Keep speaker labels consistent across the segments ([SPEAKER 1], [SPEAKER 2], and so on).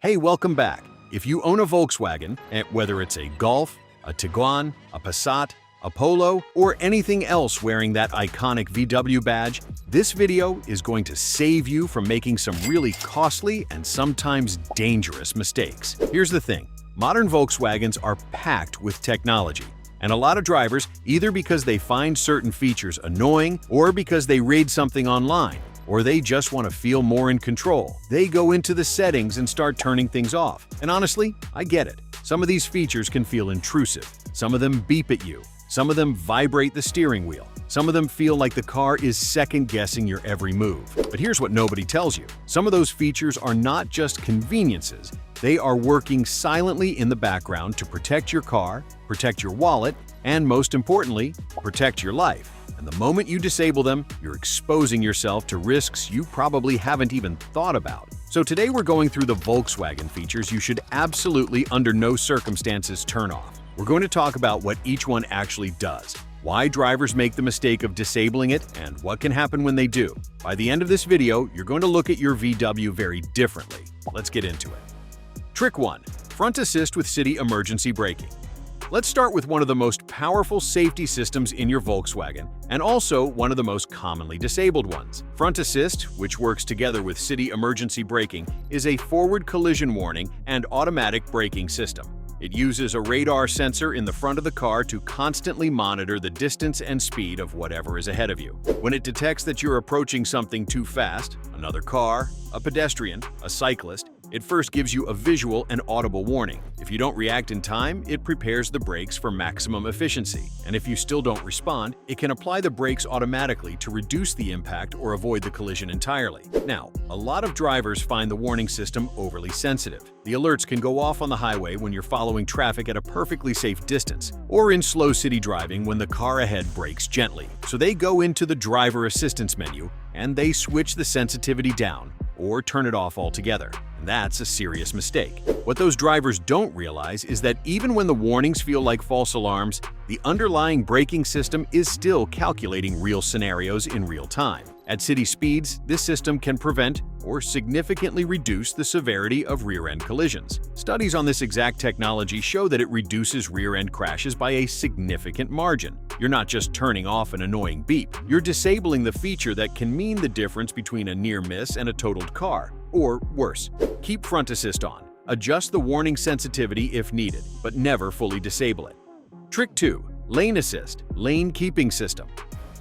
[SPEAKER 1] Hey, welcome back. If you own a Volkswagen, whether it's a Golf, a Tiguan, a Passat, a Polo, or anything else wearing that iconic VW badge, this video is going to save you from making some really costly and sometimes dangerous mistakes. Here's the thing, modern Volkswagens are packed with technology, and a lot of drivers, either because they find certain features annoying or because they read something online, or they just want to feel more in control, they go into the settings and start turning things off. And honestly, I get it. Some of these features can feel intrusive. Some of them beep at you. Some of them vibrate the steering wheel. Some of them feel like the car is second-guessing your every move. But here's what nobody tells you. Some of those features are not just conveniences. They are working silently in the background to protect your car, protect your wallet, and most importantly, protect your life. And the moment you disable them, you're exposing yourself to risks you probably haven't even thought about. So today we're going through the Volkswagen features you should absolutely under no circumstances turn off. We're going to talk about what each one actually does, why drivers make the mistake of disabling it, and what can happen when they do. By the end of this video, you're going to look at your VW very differently. Let's get into it. Trick 1. Front assist with city emergency braking. Let's start with one of the most powerful safety systems in your Volkswagen, and also one of the most commonly disabled ones. Front assist, which works together with city emergency braking, is a forward collision warning and automatic braking system. It uses a radar sensor in the front of the car to constantly monitor the distance and speed of whatever is ahead of you. When it detects that you're approaching something too fast, another car, a pedestrian, a cyclist, it first gives you a visual and audible warning. If you don't react in time, it prepares the brakes for maximum efficiency. And if you still don't respond, it can apply the brakes automatically to reduce the impact or avoid the collision entirely. Now, a lot of drivers find the warning system overly sensitive. The alerts can go off on the highway when you're following traffic at a perfectly safe distance, or in slow city driving when the car ahead brakes gently. So they go into the driver assistance menu and they switch the sensitivity down or turn it off altogether. And that's a serious mistake. What those drivers don't realize is that even when the warnings feel like false alarms, the underlying braking system is still calculating real scenarios in real time. At city speeds, this system can prevent or significantly reduce the severity of rear-end collisions. Studies on this exact technology show that it reduces rear-end crashes by a significant margin. You're not just turning off an annoying beep, you're disabling the feature that can mean the difference between a near miss and a totaled car. Or worse, keep front assist on. Adjust the warning sensitivity if needed, but never fully disable it. Trick 2. Lane assist, lane keeping system.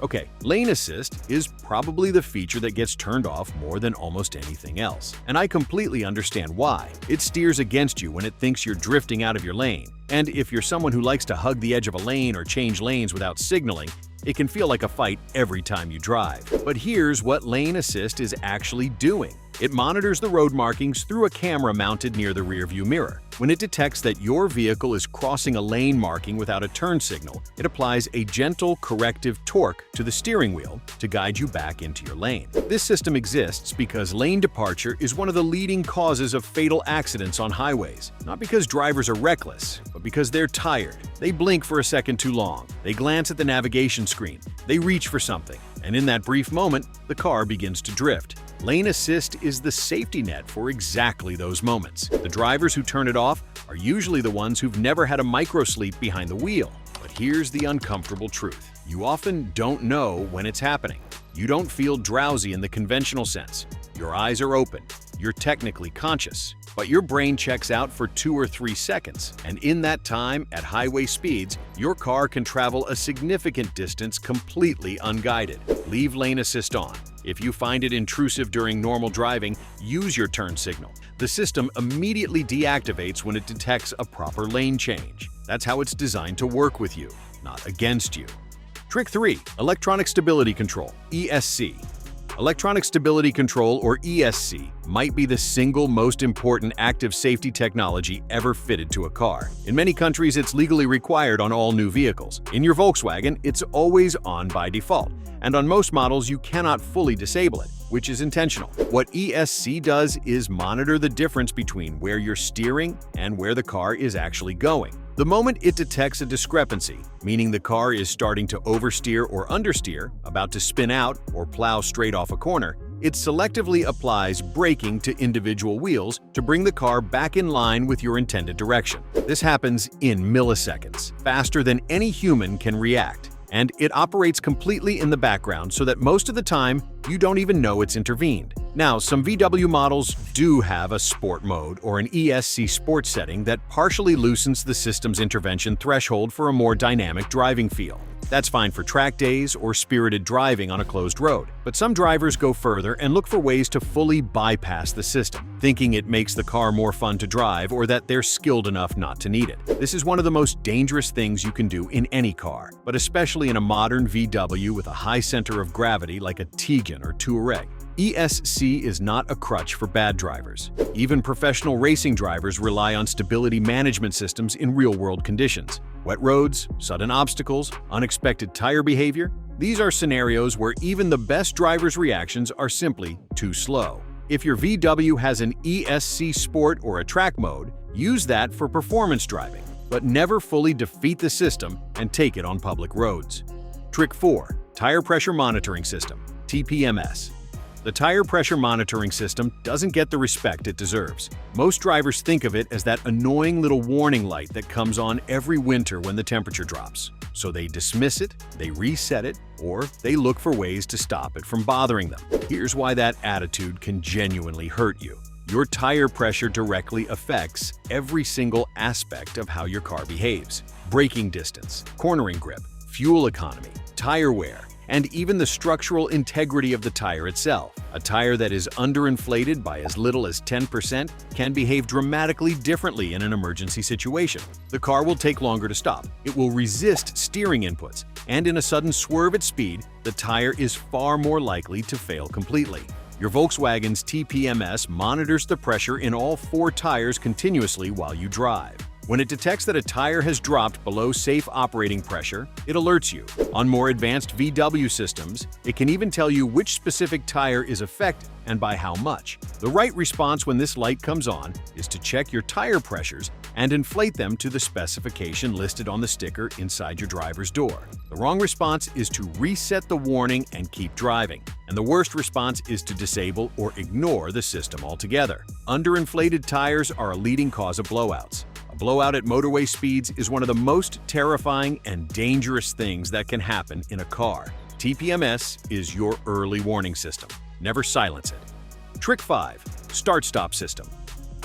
[SPEAKER 1] Okay, lane assist is probably the feature that gets turned off more than almost anything else. And I completely understand why. It steers against you when it thinks you're drifting out of your lane. And if you're someone who likes to hug the edge of a lane or change lanes without signaling, it can feel like a fight every time you drive. But here's what lane assist is actually doing. It monitors the road markings through a camera mounted near the rearview mirror. When it detects that your vehicle is crossing a lane marking without a turn signal, it applies a gentle corrective torque to the steering wheel to guide you back into your lane. This system exists because lane departure is one of the leading causes of fatal accidents on highways. Not because drivers are reckless, but because they're tired. They blink for a second too long. They glance at the navigation screen. They reach for something. And in that brief moment, the car begins to drift. Lane assist is the safety net for exactly those moments. The drivers who turn it off are usually the ones who've never had a microsleep behind the wheel. But here's the uncomfortable truth. You often don't know when it's happening. You don't feel drowsy in the conventional sense. Your eyes are open. You're technically conscious. But your brain checks out for 2 or 3 seconds, and in that time, at highway speeds, your car can travel a significant distance completely unguided. Leave lane assist on. If you find it intrusive during normal driving, use your turn signal. The system immediately deactivates when it detects a proper lane change. That's how it's designed to work with you, not against you. Trick 3. Electronic Stability Control, ESC. Electronic Stability Control, or ESC, might be the single most important active safety technology ever fitted to a car. In many countries, it's legally required on all new vehicles. In your Volkswagen, it's always on by default, and on most models, you cannot fully disable it, which is intentional. What ESC does is monitor the difference between where you're steering and where the car is actually going. The moment it detects a discrepancy, meaning the car is starting to oversteer or understeer, about to spin out or plow straight off a corner, It selectively applies braking to individual wheels to bring the car back in line with your intended direction. This happens in milliseconds, faster than any human can react, and it operates completely in the background so that most of the time you don't even know it's intervened. Now, some VW models do have a sport mode or an ESC sport setting that partially loosens the system's intervention threshold for a more dynamic driving feel. That's fine for track days or spirited driving on a closed road. But some drivers go further and look for ways to fully bypass the system, thinking it makes the car more fun to drive or that they're skilled enough not to need it. This is one of the most dangerous things you can do in any car, but especially in a modern VW with a high center of gravity like a Tiguan or Touareg. ESC is not a crutch for bad drivers. Even professional racing drivers rely on stability management systems in real-world conditions. Wet roads, sudden obstacles, unexpected tire behavior – these are scenarios where even the best driver's reactions are simply too slow. If your VW has an ESC Sport or a track mode, use that for performance driving, but never fully defeat the system and take it on public roads. Trick 4. Tire Pressure Monitoring System (TPMS). The tire pressure monitoring system doesn't get the respect it deserves. Most drivers think of it as that annoying little warning light that comes on every winter when the temperature drops. So they dismiss it, they reset it, or they look for ways to stop it from bothering them. Here's why that attitude can genuinely hurt you. Your tire pressure directly affects every single aspect of how your car behaves. Braking distance, cornering grip, fuel economy, tire wear, and even the structural integrity of the tire itself. A tire that is underinflated by as little as 10% can behave dramatically differently in an emergency situation. The car will take longer to stop, it will resist steering inputs, and in a sudden swerve at speed, the tire is far more likely to fail completely. Your Volkswagen's TPMS monitors the pressure in all 4 tires continuously while you drive. When it detects that a tire has dropped below safe operating pressure, it alerts you. On more advanced VW systems, it can even tell you which specific tire is affected and by how much. The right response when this light comes on is to check your tire pressures and inflate them to the specification listed on the sticker inside your driver's door. The wrong response is to reset the warning and keep driving. And the worst response is to disable or ignore the system altogether. Underinflated tires are a leading cause of blowouts. A blowout at motorway speeds is one of the most terrifying and dangerous things that can happen in a car. TPMS is your early warning system. Never silence it. Trick 5. Start-stop system.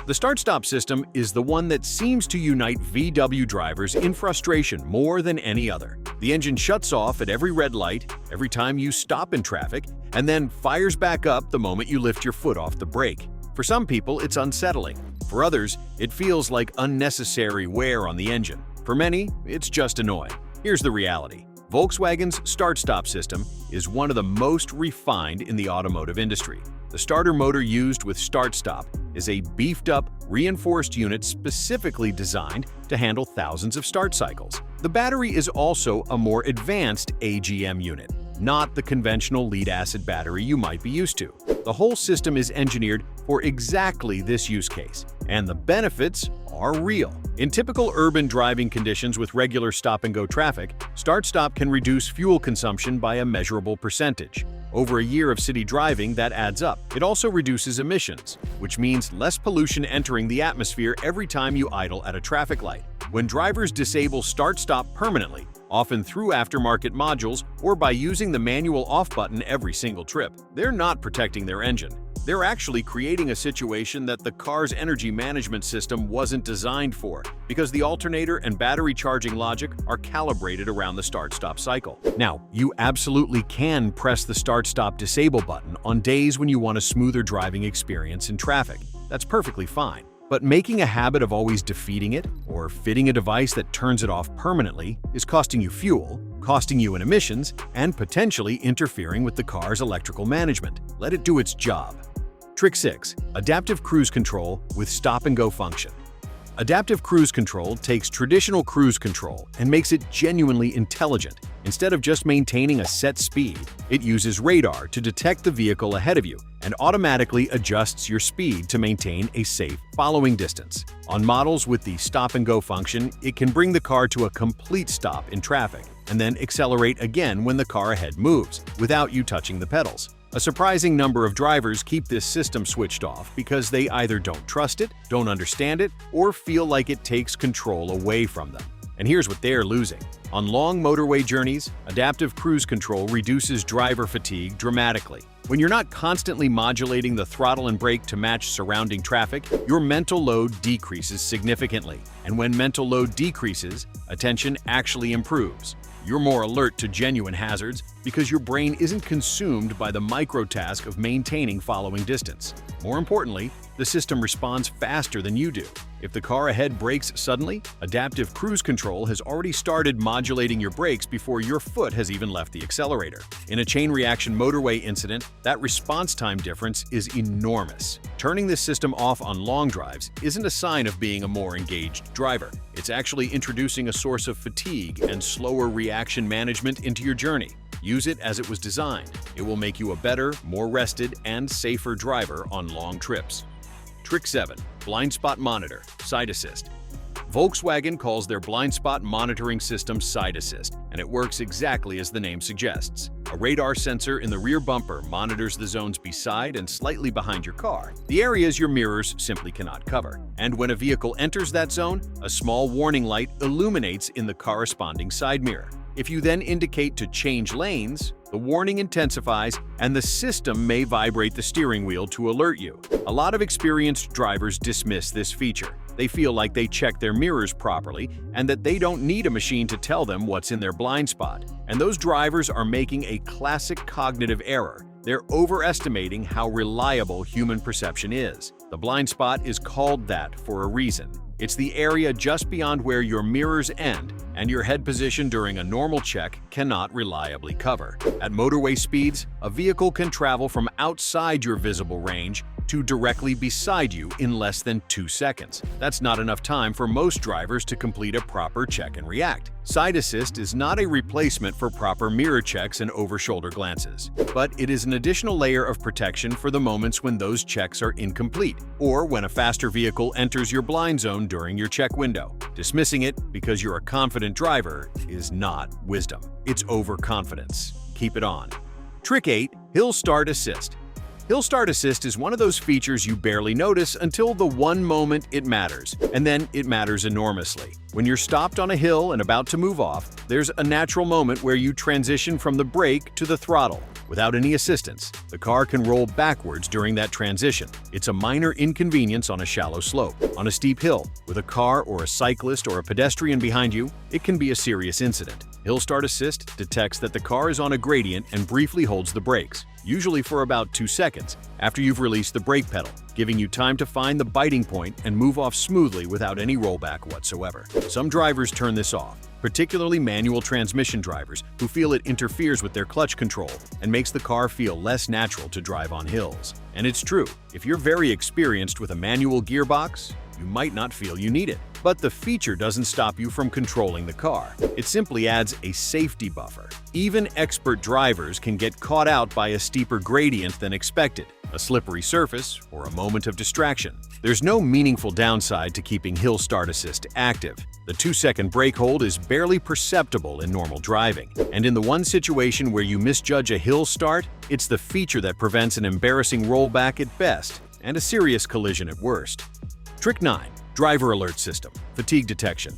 [SPEAKER 1] The start-stop system is the one that seems to unite VW drivers in frustration more than any other. The engine shuts off at every red light, every time you stop in traffic, and then fires back up the moment you lift your foot off the brake. For some people, it's unsettling. For others, it feels like unnecessary wear on the engine. For many, it's just annoying. Here's the reality. Volkswagen's start-stop system is one of the most refined in the automotive industry. The starter motor used with start-stop is a beefed-up, reinforced unit specifically designed to handle thousands of start cycles. The battery is also a more advanced AGM unit, not the conventional lead-acid battery you might be used to. The whole system is engineered for exactly this use case, and the benefits are real. In typical urban driving conditions with regular stop-and-go traffic, start-stop can reduce fuel consumption by a measurable percentage. Over a year of city driving, that adds up. It also reduces emissions, which means less pollution entering the atmosphere every time you idle at a traffic light. When drivers disable start-stop permanently, often through aftermarket modules or by using the manual off button every single trip, they're not protecting their engine. They're actually creating a situation that the car's energy management system wasn't designed for, because the alternator and battery charging logic are calibrated around the start-stop cycle. Now, you absolutely can press the start-stop disable button on days when you want a smoother driving experience in traffic. That's perfectly fine. But making a habit of always defeating it or fitting a device that turns it off permanently is costing you fuel, costing you in emissions, and potentially interfering with the car's electrical management. Let it do its job. Trick 6. Adaptive Cruise Control with Stop-and-Go function. Adaptive Cruise Control takes traditional cruise control and makes it genuinely intelligent. Instead of just maintaining a set speed, it uses radar to detect the vehicle ahead of you and automatically adjusts your speed to maintain a safe following distance. On models with the stop-and-go function, it can bring the car to a complete stop in traffic and then accelerate again when the car ahead moves, without you touching the pedals. A surprising number of drivers keep this system switched off because they either don't trust it, don't understand it, or feel like it takes control away from them. And here's what they're losing. On long motorway journeys, adaptive cruise control reduces driver fatigue dramatically. When you're not constantly modulating the throttle and brake to match surrounding traffic, your mental load decreases significantly. And when mental load decreases, attention actually improves. You're more alert to genuine hazards because your brain isn't consumed by the micro-task of maintaining following distance. More importantly, the system responds faster than you do. If the car ahead brakes suddenly, adaptive cruise control has already started modulating your brakes before your foot has even left the accelerator. In a chain reaction motorway incident, that response time difference is enormous. Turning this system off on long drives isn't a sign of being a more engaged driver. It's actually introducing a source of fatigue and slower reaction management into your journey. Use it as it was designed. It will make you a better, more rested, and safer driver on long trips. Trick 7. Blind Spot Monitor, Side Assist. Volkswagen calls their blind spot monitoring system Side Assist, and it works exactly as the name suggests. A radar sensor in the rear bumper monitors the zones beside and slightly behind your car, the areas your mirrors simply cannot cover. And when a vehicle enters that zone, a small warning light illuminates in the corresponding side mirror. If you then indicate to change lanes, the warning intensifies and the system may vibrate the steering wheel to alert you. A lot of experienced drivers dismiss this feature. They feel like they check their mirrors properly and that they don't need a machine to tell them what's in their blind spot. And those drivers are making a classic cognitive error. They're overestimating how reliable human perception is. The blind spot is called that for a reason. It's the area just beyond where your mirrors end and your head position during a normal check cannot reliably cover. At motorway speeds, a vehicle can travel from outside your visible range to directly beside you in less than 2 seconds. That's not enough time for most drivers to complete a proper check and react. Side Assist is not a replacement for proper mirror checks and over-shoulder glances, but it is an additional layer of protection for the moments when those checks are incomplete, or when a faster vehicle enters your blind zone during your check window. Dismissing it because you're a confident driver is not wisdom. It's overconfidence. Keep it on. Trick 8. Hill Start Assist. Hill Start Assist is one of those features you barely notice until the one moment it matters, and then it matters enormously. When you're stopped on a hill and about to move off, there's a natural moment where you transition from the brake to the throttle. Without any assistance, the car can roll backwards during that transition. It's a minor inconvenience on a shallow slope. On a steep hill, with a car or a cyclist or a pedestrian behind you, it can be a serious incident. Hill Start Assist detects that the car is on a gradient and briefly holds the brakes, usually for about 2 seconds, after you've released the brake pedal, giving you time to find the biting point and move off smoothly without any rollback whatsoever. Some drivers turn this off, particularly manual transmission drivers who feel it interferes with their clutch control and makes the car feel less natural to drive on hills. And it's true, if you're very experienced with a manual gearbox, you might not feel you need it. But the feature doesn't stop you from controlling the car. It simply adds a safety buffer. Even expert drivers can get caught out by a steeper gradient than expected, a slippery surface, or a moment of distraction. There's no meaningful downside to keeping Hill Start Assist active. The 2-second brake hold is barely perceptible in normal driving. And in the one situation where you misjudge a hill start, it's the feature that prevents an embarrassing rollback at best and a serious collision at worst. Trick 9. Driver Alert System, Fatigue Detection.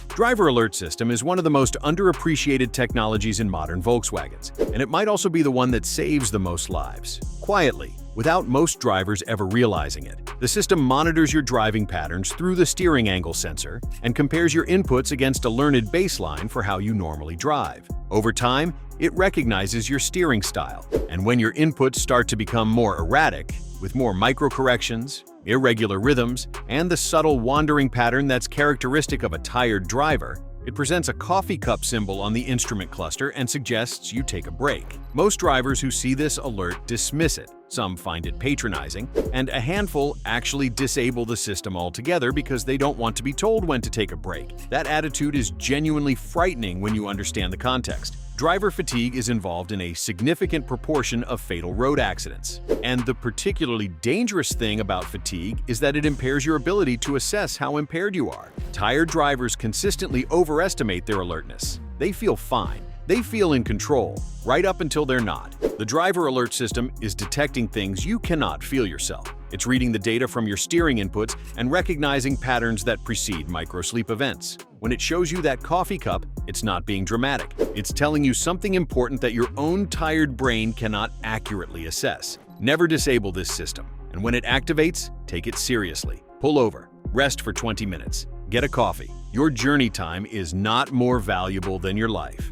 [SPEAKER 1] Driver Alert System is one of the most underappreciated technologies in modern Volkswagens, and it might also be the one that saves the most lives. Quietly, without most drivers ever realizing it, the system monitors your driving patterns through the steering angle sensor and compares your inputs against a learned baseline for how you normally drive. Over time, it recognizes your steering style, and when your inputs start to become more erratic, with more micro-corrections, irregular rhythms, and the subtle wandering pattern that's characteristic of a tired driver, it presents a coffee cup symbol on the instrument cluster and suggests you take a break. Most drivers who see this alert dismiss it. Some find it patronizing, and a handful actually disable the system altogether because they don't want to be told when to take a break. That attitude is genuinely frightening when you understand the context. Driver fatigue is involved in a significant proportion of fatal road accidents. And the particularly dangerous thing about fatigue is that it impairs your ability to assess how impaired you are. Tired drivers consistently overestimate their alertness. They feel fine, They feel in control, right up until they're not. The driver alert system is detecting things you cannot feel yourself. It's reading the data from your steering inputs and recognizing patterns that precede microsleep events. When it shows you that coffee cup, it's not being dramatic. It's telling you something important that your own tired brain cannot accurately assess. Never disable this system, and when it activates, take it seriously. Pull over, rest for 20 minutes, get a coffee. Your journey time is not more valuable than your life.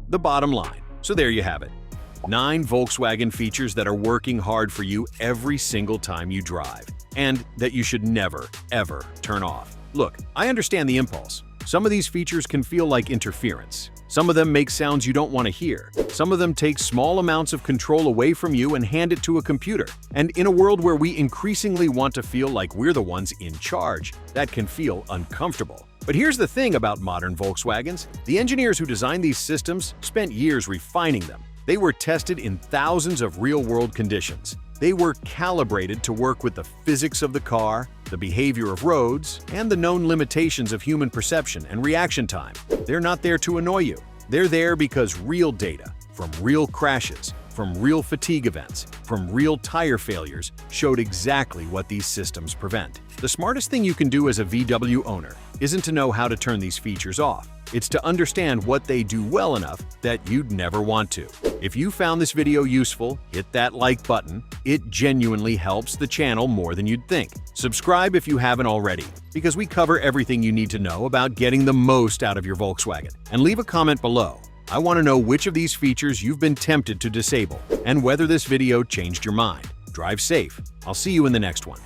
[SPEAKER 1] The bottom line. So there you have it. 9 Volkswagen features that are working hard for you every single time you drive, and that you should never, ever turn off. Look, I understand the impulse. Some of these features can feel like interference. Some of them make sounds you don't want to hear. Some of them take small amounts of control away from you and hand it to a computer. And in a world where we increasingly want to feel like we're the ones in charge, that can feel uncomfortable. But here's the thing about modern Volkswagens. The engineers who designed these systems spent years refining them. They were tested in thousands of real-world conditions. They were calibrated to work with the physics of the car, the behavior of roads, and the known limitations of human perception and reaction time. They're not there to annoy you. They're there because real data, from real crashes, from real fatigue events, from real tire failures, showed exactly what these systems prevent. The smartest thing you can do as a VW owner isn't to know how to turn these features off. It's to understand what they do well enough that you'd never want to. If you found this video useful, hit that like button. It genuinely helps the channel more than you'd think. Subscribe if you haven't already, because we cover everything you need to know about getting the most out of your Volkswagen. And leave a comment below. I want to know which of these features you've been tempted to disable, and whether this video changed your mind. Drive safe. I'll see you in the next one.